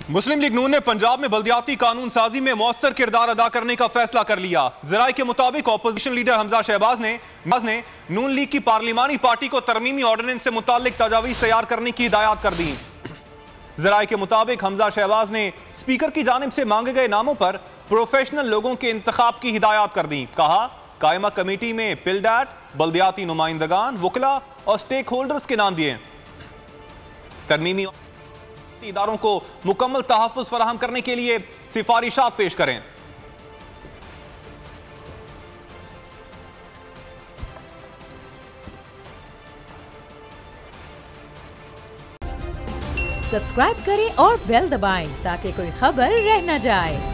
मुस्लिम league नून ने पंजाब में बल्दियाती कानून साजी में मौसर किरदार अदा करने का फैसला कर लिया। ज़राए के मुताबिक अपोजिशन लीडर हमजा शहबाज ने नून लीग की पार्लिमानी पार्टी को तरमीमी ऑर्डिनेंस से मुतालिक तजावीज़ तैयार करने की हिदायत कर दी। ज़राए के मुताबिक हमजा शहबाज ने स्पीकर की जानिब से मांगे गए नामों पर प्रोफेशनल लोगों के इंतखाब की हिदायत कर दी। कहा, कायमा कमेटी में पिलडैट, बल्दियाती नुमाइंदगान, वकला और स्टेक होल्डर्स के नाम दिए। तरमीमी इदारों को मुकम्मल तहफ़्फ़ुज़ फराहम करने के लिए सिफारिशात पेश करें। सब्सक्राइब करें और बेल दबाएं ताकि कोई खबर रह न जाए।